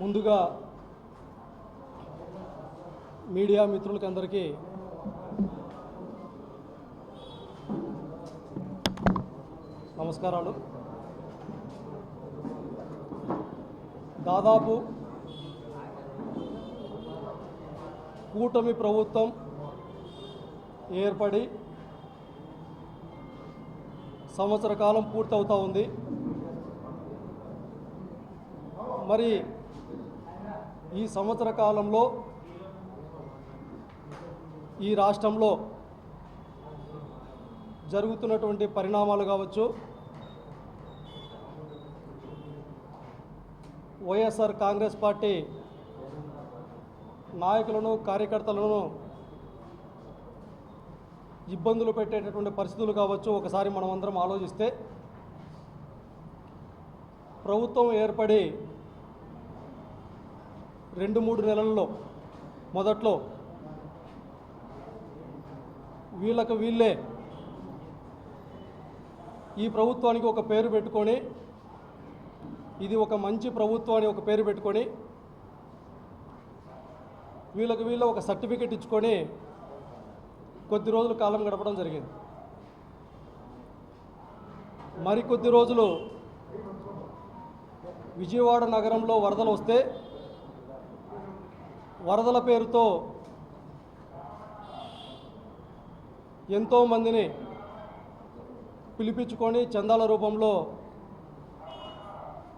ముందుగా మీడియా మిత్రులకందరికీ నమస్కారాలు. దాదాపు కూటమి ప్రభుత్వం ఏర్పడి సంవత్సర కాలం పూర్తవుతూ ఉంది. మరి ఈ సంవత్సర కాలంలో ఈ రాష్ట్రంలో జరుగుతున్నటువంటి పరిణామాలు కావచ్చు, వైఎస్ఆర్ కాంగ్రెస్ పార్టీ నాయకులను కార్యకర్తలను ఇబ్బందులు పెట్టేటటువంటి పరిస్థితులు కావచ్చు, ఒకసారి మనం అందరం ఆలోచిస్తే ప్రభుత్వం ఏర్పడి 2-3 నెలల్లో మొదట్లో వీళ్ళకు వీళ్ళే ఈ ప్రభుత్వానికి ఒక పేరు పెట్టుకొని, ఇది ఒక మంచి ప్రభుత్వం అని ఒక పేరు పెట్టుకొని, వీళ్ళకు వీళ్ళ ఒక సర్టిఫికెట్ ఇచ్చుకొని కొద్ది రోజులు కాలం గడపడం జరిగింది. మరికొద్ది రోజులు విజయవాడ నగరంలో వరదలు వస్తే వరదల పేరుతో ఎంతోమందిని పిలిపించుకొని చందాల రూపంలో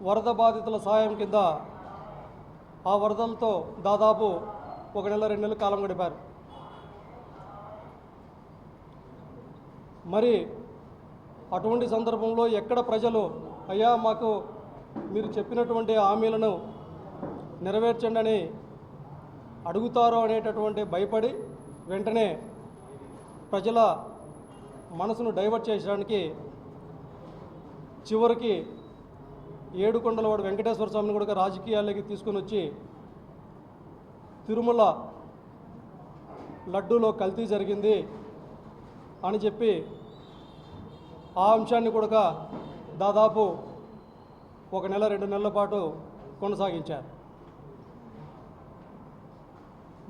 వరద బాధితుల సహాయం కింద ఆ వరదలతో దాదాపు 1 నెల 2 నెలలు కాలం గడిపారు. మరి అటువంటి సందర్భంలో ఎక్కడ ప్రజలు అయ్యా మాకు మీరు చెప్పినటువంటి హామీలను నెరవేర్చండి అని అడుగుతారో అనేటటువంటి భయపడి వెంటనే ప్రజల మనసును డైవర్ట్ చేయడానికి చివరికి ఏడుకొండలవాడు వెంకటేశ్వర స్వామిని కూడా రాజకీయాల్లోకి తీసుకొని వచ్చి తిరుమల లడ్డూలో కల్తీ జరిగింది అని చెప్పి ఆ అంశాన్ని కూడా దాదాపు 1 నెల 2 నెలల పాటు కొనసాగించారు.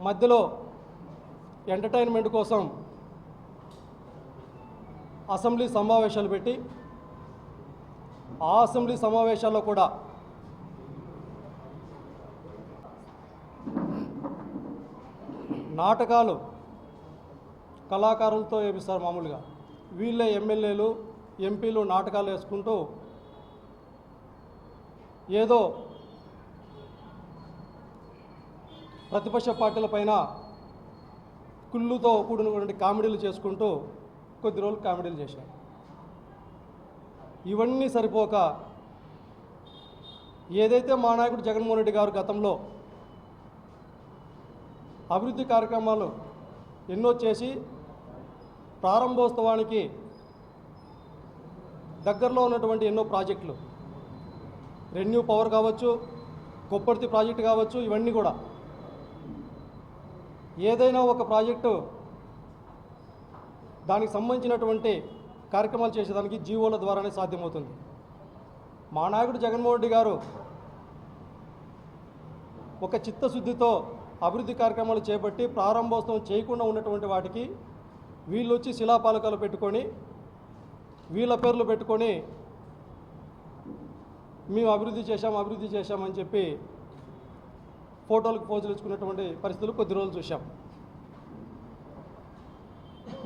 మధ్యలో ఎంటర్టైన్మెంట్ కోసం అసెంబ్లీ సమావేశాలు పెట్టి ఆ అసెంబ్లీ సమావేశాల్లో కూడా నాటకాలు కళాకారులతో వేపిస్తారు. మామూలుగా వీళ్ళే ఎమ్మెల్యేలు ఎంపీలు నాటకాలు వేసుకుంటూ ఏదో ప్రతిపక్ష పార్టీల పైన కుళ్ళుతో కూడినటువంటి కామెడీలు చేసుకుంటూ కొద్ది రోజులు కామెడీలు చేశారు. ఇవన్నీ సరిపోక ఏదైతే మా నాయకుడు జగన్మోహన్ రెడ్డి గారు గతంలో అభివృద్ధి కార్యక్రమాలు ఎన్నో చేసి ప్రారంభోత్సవానికి దగ్గరలో ఉన్నటువంటి ఎన్నో ప్రాజెక్టులు, రెన్యూ పవర్ కావచ్చు, కొప్పర్తి ప్రాజెక్టు కావచ్చు, ఇవన్నీ కూడా ఏదైనా ఒక ప్రాజెక్టు దానికి సంబంధించినటువంటి కార్యక్రమాలు చేసేదానికి జీవోల ద్వారానే సాధ్యమవుతుంది. మా నాయకుడు జగన్మోహన్ రెడ్డి గారు ఒక చిత్తశుద్ధితో అభివృద్ధి కార్యక్రమాలు చేపట్టి ప్రారంభోత్సవం చేయకుండా ఉన్నటువంటి వాటికి వీళ్ళు వచ్చి శిలాపాలకాలు పెట్టుకొని వీళ్ళ పేర్లు పెట్టుకొని మేము అభివృద్ధి చేశామని చెప్పి ఫోటోలకు పోజులు ఇచ్చుకున్నటువంటి పరిస్థితులు కొద్ది రోజులు చూశాం.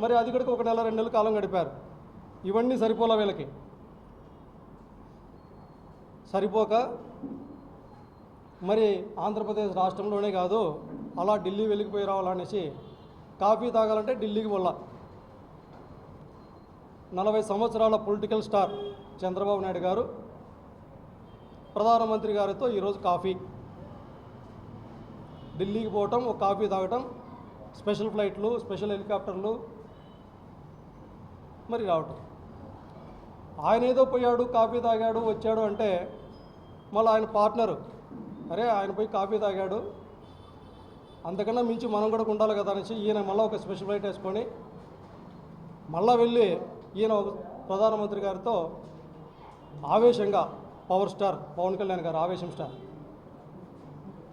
మరి అది కూడా 1 నెల 2 నెలలు కాలం గడిపారు. ఇవన్నీ సరిపోలా వీళ్ళకి. సరిపోక మరి ఆంధ్రప్రదేశ్ రాష్ట్రంలోనే కాదు అలా ఢిల్లీ వెళ్ళిపోయి రావాలనేసి కాఫీ తాగాలంటే ఢిల్లీకి వెళ్ళా. 40 సంవత్సరాల పొలిటికల్ స్టార్ చంద్రబాబు నాయుడు గారు ప్రధానమంత్రి గారితో ఈరోజు కాఫీ, ఢిల్లీకి పోవటం, ఒక కాఫీ తాగటం, స్పెషల్ ఫ్లైట్లు, స్పెషల్ హెలికాప్టర్లు మరి రావటం. ఆయన ఏదో పోయాడు, కాఫీ తాగాడు, వచ్చాడు అంటే మళ్ళీ ఆయన పార్ట్నరు అరే ఆయన పోయి కాఫీ తాగాడు, అంతకన్నా మించి మనం కూడా ఉండాలి కదా అనేసి ఈయన మళ్ళీ ఒక స్పెషల్ ఫ్లైట్ వేసుకొని మళ్ళీ వెళ్ళి ఈయన ప్రధానమంత్రి గారితో ఆవేశంగా పవర్ స్టార్ పవన్ కళ్యాణ్ గారు ఆవేశం స్టార్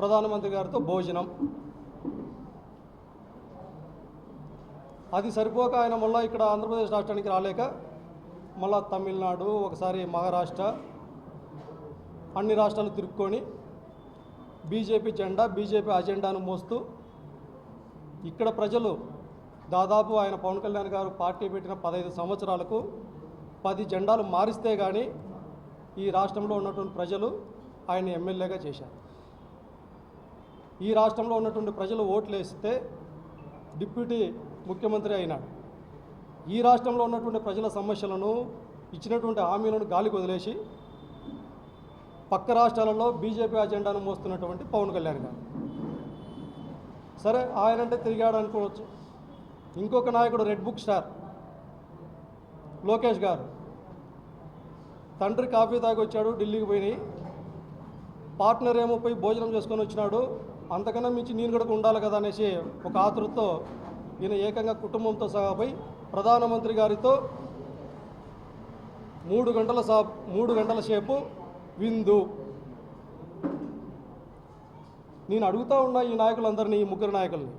ప్రధానమంత్రి గారితో భోజనం. అది సరిపోక ఆయన మళ్ళీ ఇక్కడ ఆంధ్రప్రదేశ్ రాష్ట్రానికి రాలేక మళ్ళా తమిళనాడు, ఒకసారి మహారాష్ట్ర, అన్ని రాష్ట్రాలు తిరుక్కొని బీజేపీ జెండా, బీజేపీ అజెండాను మోస్తూ ఇక్కడ ప్రజలు దాదాపు ఆయన పవన్ కళ్యాణ్ గారు పార్టీ పెట్టిన 15 సంవత్సరాలకు 10 జెండాలు మారిస్తే కానీ ఈ రాష్ట్రంలో ఉన్నటువంటి ప్రజలు ఆయన ఎమ్మెల్యేగా చేశారు. ఈ రాష్ట్రంలో ఉన్నటువంటి ప్రజలు ఓట్లు వేస్తే డిప్యూటీ ముఖ్యమంత్రి అయినాడు. ఈ రాష్ట్రంలో ఉన్నటువంటి ప్రజల సమస్యలను, ఇచ్చినటువంటి హామీలను గాలికి వదిలేసి పక్క రాష్ట్రాలలో బీజేపీ అజెండాను మోస్తున్నటువంటి పవన్ కళ్యాణ్ గారు. సరే, ఆయనంటే తిరిగాడు అనుకోవచ్చు. ఇంకొక నాయకుడు రెడ్ బుక్ స్టార్ లోకేష్ గారు, తండ్రి కాఫీ తాగి వచ్చాడు, ఢిల్లీకి పోయి పార్ట్నర్ ఏమో పోయి భోజనం చేసుకొని వచ్చినాడు, అంతకన్నా మించి నేను కూడా ఉండాలి కదా అనేసి ఒక ఆతృతతో ఈయన ఏకంగా కుటుంబంతో సహా పోయి ప్రధానమంత్రి గారితో 3 గంటల సేపు విందు. నేను అడుగుతూ ఉన్నా ఈ నాయకులందరినీ, ఈ ముగ్గురు నాయకుల్ని,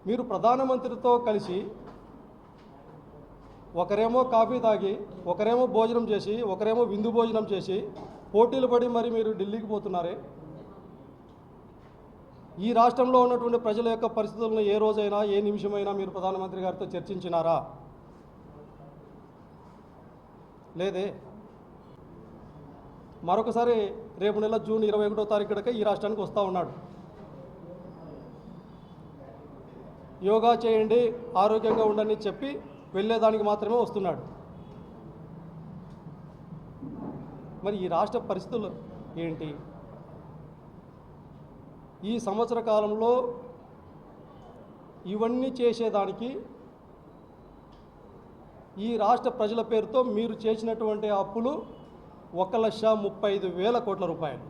మీరు ప్రధానమంత్రితో కలిసి ఒకరేమో కాఫీ తాగి, ఒకరేమో భోజనం చేసి, ఒకరేమో విందు భోజనం చేసి పోటీలు పడి మరి మీరు ఢిల్లీకి పోతున్నారే. ఈ రాష్ట్రంలో ఉన్నటువంటి ప్రజల యొక్క పరిస్థితులను ఏ రోజైనా, ఏ నిమిషమైనా మీరు ప్రధానమంత్రి గారితో చర్చించినారా? లేదే. మరొకసారి రేపు నెల జూన్ 21వ తారీఖుకే ఈ రాష్ట్రానికి వస్తూ ఉన్నాడు. యోగా చేయండి, ఆరోగ్యంగా ఉండండి చెప్పి వెళ్ళేదానికి మాత్రమే వస్తున్నాడు. మరి ఈ రాష్ట్ర పరిస్థితులు ఏంటి? ఈ సంవత్సర కాలంలో ఇవన్నీ చేసేదానికి ఈ రాష్ట్ర ప్రజల పేరుతో మీరు చేసినటువంటి అప్పులు 1,35,000 కోట్ల రూపాయలు.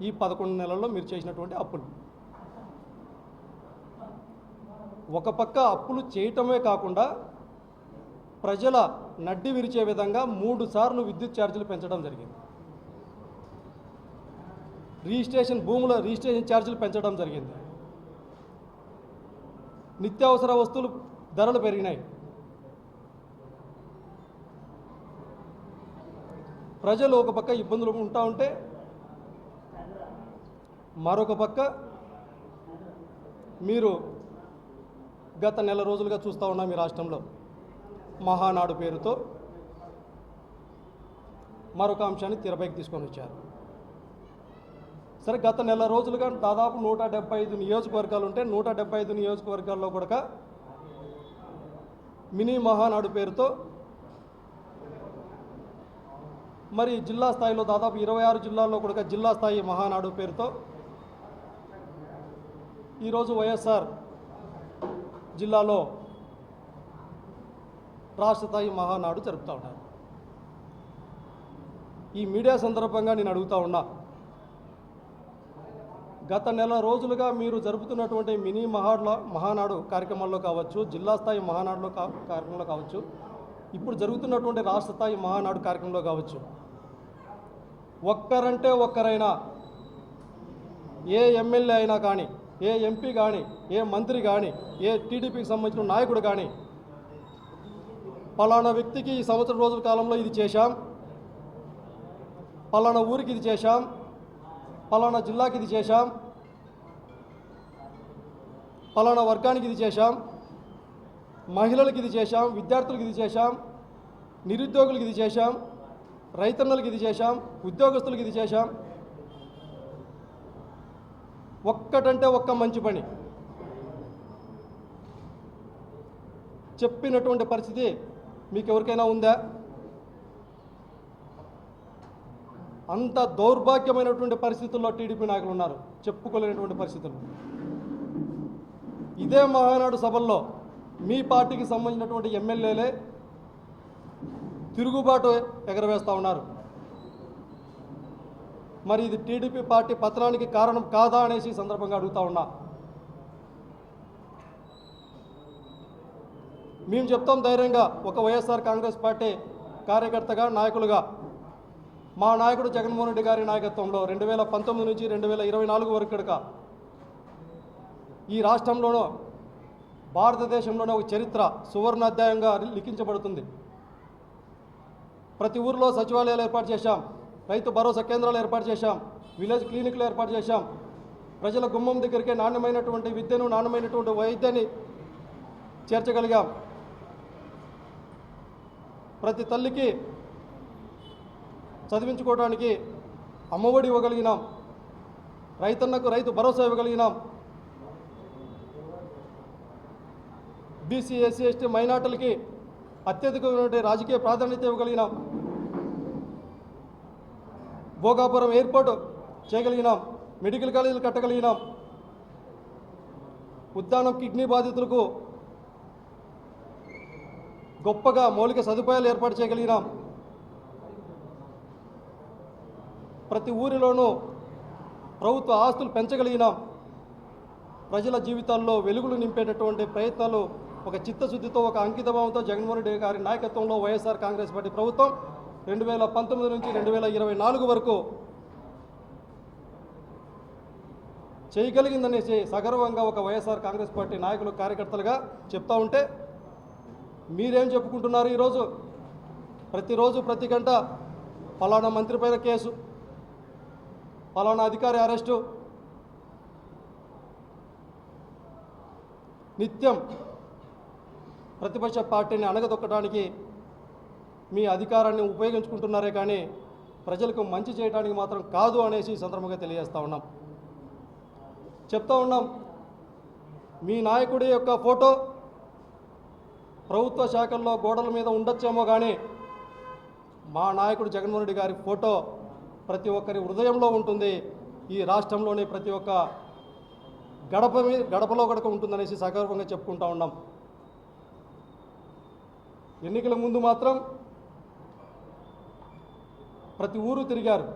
ఈ 11 నెలల్లో మీరు చేసినటువంటి అప్పులు. ఒక పక్క అప్పులు చేయటమే కాకుండా ప్రజల నడ్డి విరిచే విధంగా 3 సార్లు విద్యుత్ ఛార్జీలు పెంచడం జరిగింది. భూముల రిజిస్ట్రేషన్ ఛార్జీలు పెంచడం జరిగింది. నిత్యావసర వస్తువులు ధరలు పెరిగినాయి. ప్రజలు ఒక పక్క ఇబ్బందులు ఉంటా ఉంటే, మరొక పక్క మీరు గత నెల రోజులుగా చూస్తూ ఉన్నాం ఈ రాష్ట్రంలో మహానాడు పేరుతో మరొక అంశాన్ని తెరపైకి తీసుకొని వచ్చారు. సరే, గత నెల రోజులుగా దాదాపు 175 నియోజకవర్గాలు ఉంటే 175 నియోజకవర్గాల్లో కూడా మినీ మహానాడు పేరుతో మరి జిల్లా స్థాయిలో దాదాపు 26 జిల్లాల్లో కూడా జిల్లా స్థాయి మహానాడు పేరుతో ఈరోజు వైఎస్ఆర్ జిల్లాలో రాష్ట్ర స్థాయి మహానాడు జరుపుతూ ఉన్నారు. ఈ మీడియా సందర్భంగా నేను అడుగుతూ ఉన్నా, గత నెల రోజులుగా మీరు జరుపుతున్నటువంటి మినీ మహానాడు కార్యక్రమాల్లో కావచ్చు, జిల్లా స్థాయి మహానాడులో కార్యక్రమంలో కావచ్చు, ఇప్పుడు జరుగుతున్నటువంటి రాష్ట్ర స్థాయి మహానాడు కార్యక్రమంలో కావచ్చు, ఒక్కరంటే ఒక్కరైనా, ఏ ఎమ్మెల్యే అయినా కానీ, ఏ ఎంపీ కానీ, ఏ మంత్రి కానీ, ఏ టీడీపీకి సంబంధించిన నాయకుడు కానీ పలానా వ్యక్తికి ఈ సంవత్సరం రోజుల కాలంలో ఇది చేశాం, పలానా ఊరికి ఇది చేశాం, పలానా జిల్లాకి ఇది చేశాం, పలానా వర్గానికి ఇది చేశాం, మహిళలకు ఇది చేశాం, విద్యార్థులకు ఇది చేశాం, నిరుద్యోగులకు ఇది చేశాం, రైతన్నలకు ఇది చేశాం, ఉద్యోగస్తులకు ఇది చేశాం, ఒక్కటంటే ఒక్క మంచి పని చెప్పినటువంటి పరిస్థితి మీకు ఎవరికైనా ఉందా? అంత దౌర్భాగ్యమైనటువంటి పరిస్థితుల్లో టీడీపీ నాయకులు ఉన్నారు, చెప్పుకోలేనటువంటి పరిస్థితులు. ఇదే మహానాడు సభల్లో మీ పార్టీకి సంబంధించినటువంటి ఎమ్మెల్యేలే తిరుగుబాటు ఎగరవేస్తూ ఉన్నారు. మరి ఇది టీడీపీ పార్టీ పతనానికి కారణం కాదా అనేసి సందర్భంగా అడుగుతా ఉన్నా. మేము చెప్తాం ధైర్యంగా, ఒక వైఎస్ఆర్ కాంగ్రెస్ పార్టీ కార్యకర్తగా, నాయకులుగా, మా నాయకుడు జగన్మోహన్ రెడ్డి గారి నాయకత్వంలో 2019 నుంచి 2024 వరకు కనుక ఈ రాష్ట్రంలోనూ భారతదేశంలోనే ఒక చరిత్ర సువర్ణాధ్యాయంగా లిఖించబడుతుంది. ప్రతి ఊరిలో సచివాలయాలు ఏర్పాటు చేశాం, రైతు భరోసా కేంద్రాలు ఏర్పాటు చేశాం, విలేజ్ క్లినిక్లు ఏర్పాటు చేశాం, ప్రజల గుమ్మం దగ్గరికే నాణ్యమైనటువంటి విద్యను నాణ్యమైనటువంటి వైద్యాన్ని చేర్చగలిగాం. ప్రతి తల్లికి చదివించుకోవడానికి అమ్మఒడి ఇవ్వగలిగినాం, రైతన్నకు Rythu Bharosa ఇవ్వగలిగినాం, BC SC ST మైనార్టీలకి అత్యధికమైనటువంటి రాజకీయ ప్రాధాన్యత ఇవ్వగలిగినాం, భోగాపురం ఎయిర్పోర్ట్ చేయగలిగినాం, మెడికల్ కాలేజీలు కట్టగలిగినాం, ఉద్దానం కిడ్నీ బాధితులకు గొప్పగా మౌలిక సదుపాయాలు ఏర్పాటు చేయగలిగినాం. ప్రతి ఊరిలోనూ ప్రభుత్వ ఆస్తులు పెంచగలిగినాం. ప్రజల జీవితాల్లో వెలుగులు నింపేటటువంటి ప్రయత్నాలు ఒక చిత్తశుద్ధితో, ఒక అంకితభావంతో జగన్మోహన్ రెడ్డి గారి నాయకత్వంలో వైఎస్ఆర్ కాంగ్రెస్ పార్టీ ప్రభుత్వం 2019 నుంచి 2024 వరకు చేయగలిగిందనేసి సగర్వంగా ఒక వైఎస్ఆర్ కాంగ్రెస్ పార్టీ నాయకులు కార్యకర్తలుగా చెప్తా ఉంటే మీరేం చెప్పుకుంటున్నారు? ఈరోజు ప్రతిరోజు ప్రతి గంట ఫలానా మంత్రి పైన కేసు, ఫలానా అధికారి అరెస్టు, నిత్యం ప్రతిపక్ష పార్టీని అణగదొక్కడానికి మీ అధికారాన్ని ఉపయోగించుకుంటున్నారే కానీ ప్రజలకు మంచి చేయడానికి మాత్రం కాదు అనేసి సందర్భంగా తెలియజేస్తూ ఉన్నాం. చెప్తా ఉన్నాం, మీ నాయకుడి యొక్క ఫోటో ప్రభుత్వ శాఖల్లో గోడల మీద ఉండొచ్చేమో కానీ మా నాయకుడు జగన్మోహన్ రెడ్డి గారి ఫోటో ప్రతి ఒక్కరి హృదయంలో ఉంటుంది. ఈ రాష్ట్రంలోని ప్రతి ఒక్క గడపలో గడప ఉంటుందనేసి సగర్వంగా చెప్పుకుంటా ఉన్నాం. ఎన్నికల ముందు మాత్రం ప్రతి ఊరు తిరిగారు.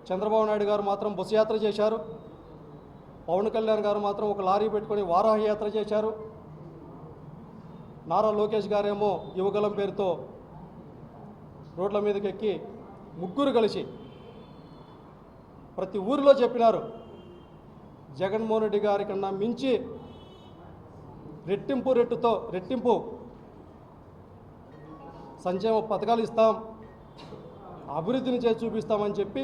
చంద్రబాబు నాయుడు గారు మాత్రం బస్సు యాత్ర చేశారు, పవన్ కళ్యాణ్ గారు మాత్రం ఒక లారీ పెట్టుకొని వారాహ యాత్ర చేశారు, నారా లోకేష్ గారేమో యువగలం పేరుతో రోడ్ల మీదకి ఎక్కి ముగ్గురు కలిసి ప్రతి ఊరిలో చెప్పినారు, జగన్మోహన్ రెడ్డి గారి కన్నా మించి రెట్టింపు సంక్షేమ పథకాలు ఇస్తాం, అభివృద్ధిని చేసి చూపిస్తామని చెప్పి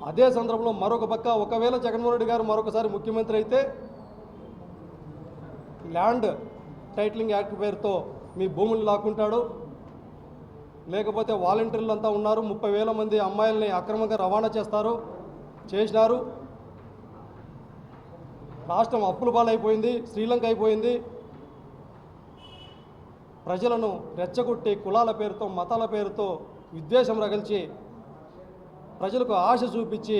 అదే సందర్భంలో మరొక పక్క ఒకవేళ జగన్మోహన్ రెడ్డి గారు మరొకసారి ముఖ్యమంత్రి అయితే ల్యాండ్ టైటిలింగ్ యాక్ట్ పేరుతో మీ భూములు లాక్కుంటాడు, లేకపోతే వాలంటీర్లు అంతా ఉన్నారు, 30,000 మంది అమ్మాయిల్ని అక్రమంగా రవాణా చేసినారు, రాష్ట్రం అప్పుల పాలైపోయింది, శ్రీలంక అయిపోయింది, ప్రజలను రెచ్చగొట్టి కులాల పేరుతో మతాల పేరుతో విద్వేషం రగిల్చి ప్రజలకు ఆశ చూపించి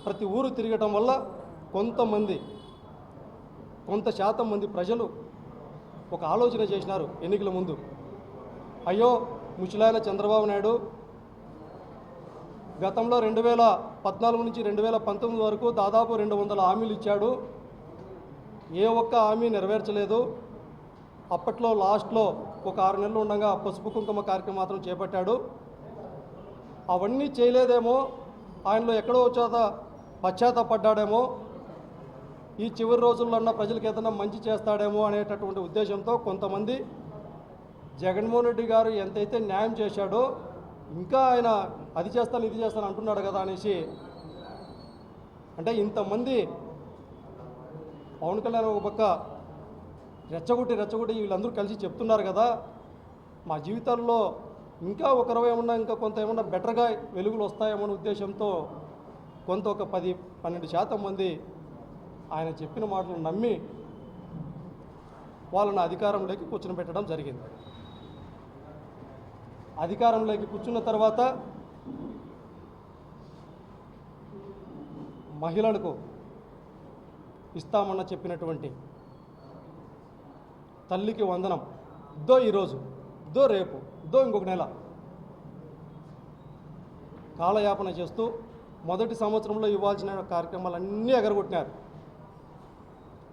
ప్రతి ఊరు తిరగటం వల్ల కొంత శాతం మంది ప్రజలు ఒక ఆలోచన చేసినారు ఎన్నికల ముందు, అయ్యో ముసలాయన చంద్రబాబు నాయుడు గతంలో 2014 నుంచి 2019 వరకు దాదాపు 200 హామీలు ఇచ్చాడు, ఏ ఒక్క హామీ నెరవేర్చలేదు, అప్పట్లో లాస్ట్లో ఒక 6 నెలలు ఉండగా పసుపు కుంకుమ కార్యక్రమం మాత్రం చేపట్టాడు, అవన్నీ చేయలేదేమో, ఆయనలో ఎక్కడో చోట పశ్చాత్తాపడ్డాడేమో, ఈ చివరి రోజుల్లో ప్రజలకు ఏదైనా మంచి చేస్తాడేమో అనేటటువంటి ఉద్దేశంతో కొంతమంది జగన్మోహన్ రెడ్డి గారు ఎంతైతే న్యాయం చేశాడో ఇంకా ఆయన అది చేస్తాను ఇది చేస్తాను అంటున్నాడు కదా అనేసి, అంటే ఇంతమంది పవన్ కళ్యాణ్ ఒక పక్క రెచ్చగొట్టి వీళ్ళందరూ కలిసి చెప్తున్నారు కదా, మా జీవితాల్లో ఇంకా ఒకరవ ఏమన్నా ఇంకా కొంత ఏమన్నా బెటర్గా వెలుగులు వస్తాయేమో ఉద్దేశంతో ఒక 10-12% మంది ఆయన చెప్పిన మాటలు నమ్మి వాళ్ళని అధికారంలోకి కూర్చొని జరిగింది. అధికారంలోకి కూర్చున్న తర్వాత మహిళలకు ఇస్తామన్న చెప్పినటువంటి తల్లికి వందనం ఇద్దో ఈరోజు, ఇద్దో రేపు, ఇద్దో ఇంకొక నెల కాలయాపన చేస్తూ మొదటి సంవత్సరంలో ఇవ్వాల్సిన కార్యక్రమాలన్నీ ఎగరగొట్టినారు.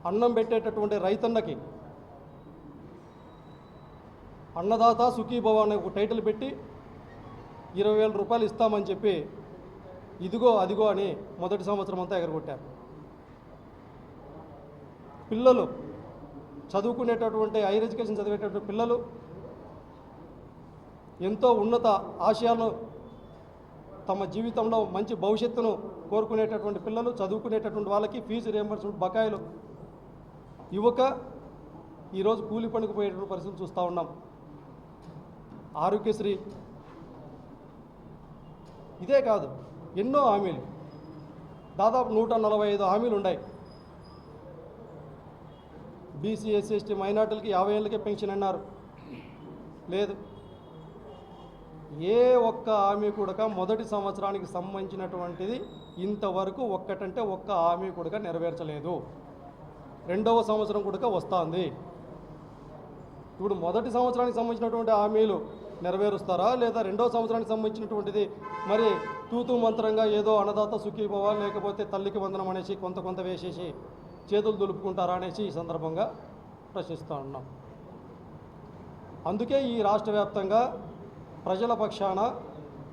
అన్నం పెట్టేటటువంటి రైతన్నకి అన్నదాత సుఖీభవ అనే ఒక టైటిల్ పెట్టి 20,000 రూపాయలు ఇస్తామని చెప్పి ఇదిగో అదిగో అని మొదటి సంవత్సరం అంతా ఎగరగొట్టారు. పిల్లలు చదువుకునేటటువంటి హైయర్ ఎడ్యుకేషన్ చదివేటటువంటి పిల్లలు ఎంతో ఉన్నత ఆశయాలను తమ జీవితంలో మంచి భవిష్యత్తును కోరుకునేటటువంటి పిల్లలు చదువుకునేటటువంటి వాళ్ళకి ఫీజు రియంబర్స్మెంట్ బకాయిలు ఇవ్వక ఈరోజు కూలి పనికి పోయేటువంటి పరిస్థితులు చూస్తూ ఉన్నాం. ఆరోగ్యశ్రీ ఇదే కాదు, ఎన్నో హామీలు, దాదాపు 145 హామీలు ఉన్నాయి. బీసీ ఎస్సీ ఎస్టీ మైనార్టీలకి 50 ఏళ్ళకే పెన్షన్ అన్నారు, లేదు. ఏ ఒక్క హామీ కూడా మొదటి సంవత్సరానికి సంబంధించినటువంటిది ఇంతవరకు ఒక్కటంటే ఒక్క హామీ కూడా నెరవేర్చలేదు. రెండవ సంవత్సరం కూడా వస్తుంది. ఇప్పుడు మొదటి సంవత్సరానికి సంబంధించినటువంటి హామీలు నెరవేరుస్తారా, లేదా రెండవ సంవత్సరానికి సంబంధించినటువంటిది మరి తూతూ మంత్రంగా ఏదో అన్నదాత సుఖీభవ లేకపోతే తల్లికి వందనం అనేసి కొంత వేసేసి చేతులు దులుపుకుంటారా అనేసి ఈ సందర్భంగా ప్రశ్నిస్తూ ఉన్నాం. అందుకే ఈ రాష్ట్ర వ్యాప్తంగా ప్రజల పక్షాన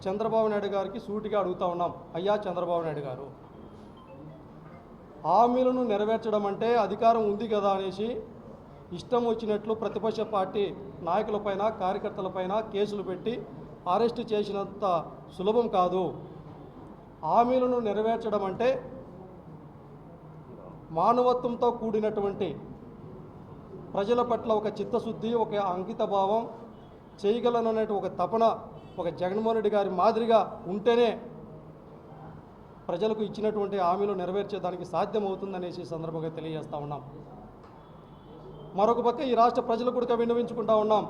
చంద్రబాబు నాయుడు గారికి సూటిగా అడుగుతూ ఉన్నాం. అయ్యా చంద్రబాబు నాయుడు గారు, హామీలను నెరవేర్చడం అంటే అధికారం ఉంది కదా అనేసి ఇష్టం వచ్చినట్లు ప్రతిపక్ష పార్టీ నాయకులపైన కార్యకర్తలపైన కేసులు పెట్టి అరెస్టు చేసినంత సులభం కాదు. హామీలను నెరవేర్చడం అంటే మానవత్వంతో కూడినటువంటి ప్రజల పట్ల ఒక చిత్తశుద్ధి, ఒక అంకిత భావం, చేయగలననే ఒక తపన ఒక జగన్మోహన్ రెడ్డి గారి మాదిరిగా ఉంటేనే ప్రజలకు ఇచ్చినటువంటి హామీలు నెరవేర్చేదానికి సాధ్యమవుతుందనేసి సందర్భంగా తెలియజేస్తూ ఉన్నాం. మరొక పక్క ఈ రాష్ట్ర ప్రజలు కూడా విన్నవించుకుంటా ఉన్నాం.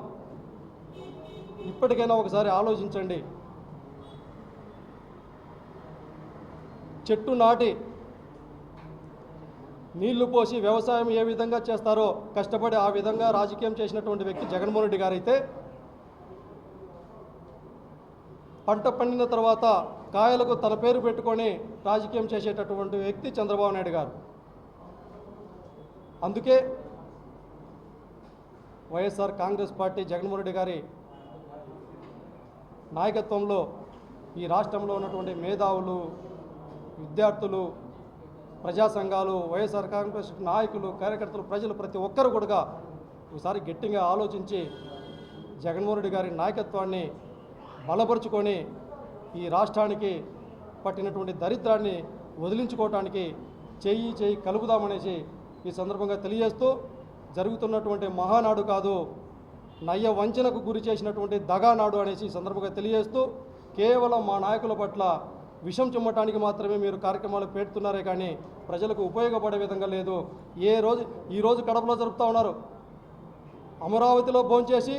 ఇప్పటికైనా ఒకసారి ఆలోచించండి. చెట్టు నాటి నీళ్లు పోసి వ్యవసాయం ఏ విధంగా చేస్తారో కష్టపడి ఆ విధంగా రాజకీయం చేసినటువంటి వ్యక్తి జగన్మోహన్ రెడ్డి గారైతే, పంట పండిన తర్వాత కాయలకు తన పేరు పెట్టుకొని రాజకీయం చేసేటటువంటి వ్యక్తి చంద్రబాబు నాయుడు గారు. అందుకే వైఎస్ఆర్ కాంగ్రెస్ పార్టీ జగన్మోహన్ రెడ్డి గారి నాయకత్వంలో ఈ రాష్ట్రంలో ఉన్నటువంటి మేధావులు, విద్యార్థులు, ప్రజా సంఘాలు, వైఎస్ఆర్ కాంగ్రెస్ నాయకులు, కార్యకర్తలు, ప్రజలు ప్రతి ఒక్కరు కూడా ఒకసారి గట్టిగా ఆలోచించి జగన్మోహన్ రెడ్డి గారి నాయకత్వాన్ని బలపరుచుకొని ఈ రాష్ట్రానికి పట్టినటువంటి దరిద్రాన్ని వదిలించుకోవటానికి చేయి కలుపుదామనేసి ఈ సందర్భంగా తెలియజేస్తూ, జరుగుతున్నటువంటి మహానాడు కాదు, నయ్య వంచనకు గురి చేసినటువంటి దగానాడు అనేసి ఈ సందర్భంగా తెలియజేస్తూ, కేవలం మా నాయకుల పట్ల విషం చిమ్మటానికి మాత్రమే మీరు కార్యక్రమాలు పెడుతున్నారే కానీ ప్రజలకు ఉపయోగపడే విధంగా లేదు. ఈరోజు కడపలో జరుపుతూ ఉన్నారు. అమరావతిలో భోంచేసి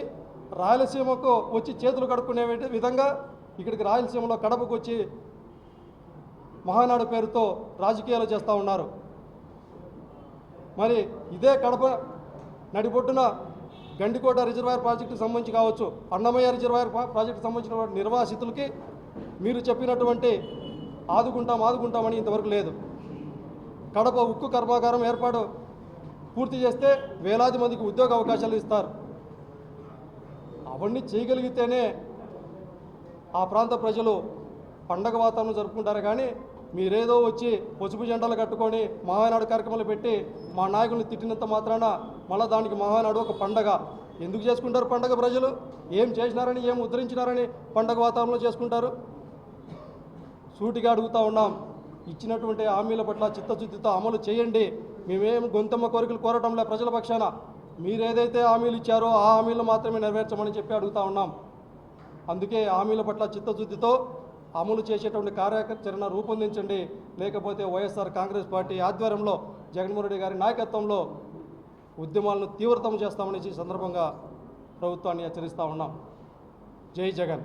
రాయలసీమకు వచ్చి చేతులు కడుక్కునే విధంగా ఇక్కడికి రాయలసీమలో కడపకు వచ్చి మహానాడు పేరుతో రాజకీయాలు చేస్తూ ఉన్నారు. మరి ఇదే కడప నడిబొడ్డున గండికోట రిజర్వాయర్ ప్రాజెక్టుకు సంబంధించి కావచ్చు, అన్నమయ్య రిజర్వాయర్ ప్రాజెక్టుకు సంబంధించిన నిర్వాసితులకి మీరు చెప్పినటువంటి ఆదుకుంటామని ఇంతవరకు లేదు. కడప ఉక్కు కర్మాగారం ఏర్పాటు పూర్తి చేస్తే వేలాది మందికి ఉద్యోగ అవకాశాలు ఇస్తారు. అవన్నీ చేయగలిగితేనే ఆ ప్రాంత ప్రజలు పండగ వాతావరణం జరుపుకుంటారు. కానీ మీరేదో వచ్చి పసుపు జెండాలు కట్టుకొని మహానాడు కార్యక్రమాలు పెట్టి మా నాయకుల్ని తిట్టినంత మాత్రాన మళ్ళీ దానికి మహానాడు ఒక పండగ ఎందుకు చేసుకుంటారు? పండగ ప్రజలు ఏం చేసినారని, ఏం ఉద్ధరించినారని పండగ వాతావరణంలో చేసుకుంటారు? సూటిగా అడుగుతూ ఉన్నాం. ఇచ్చినటువంటి హామీల పట్ల చిత్తశుద్ధితో అమలు చేయండి. మేమేం గొంతమ్మ కోరికలు కోరటంలే ప్రజల పక్షాన. మీరేదైతే హామీలు ఇచ్చారో ఆ హామీలు మాత్రమే నెరవేర్చమని చెప్పి అడుగుతూ ఉన్నాం. అందుకే హామీల పట్ల చిత్తశుద్ధితో అమలు చేసేటువంటి కార్యాచరణ రూపొందించండి. లేకపోతే వైఎస్ఆర్ కాంగ్రెస్ పార్టీ ఆధ్వర్యంలో జగన్మోహన్ రెడ్డి గారి నాయకత్వంలో ఉద్యమాలను తీవ్రతరం చేస్తామని ఈ సందర్భంగా ప్రభుత్వాన్ని హెచ్చరిస్తూ ఉన్నాం. జై జగన్.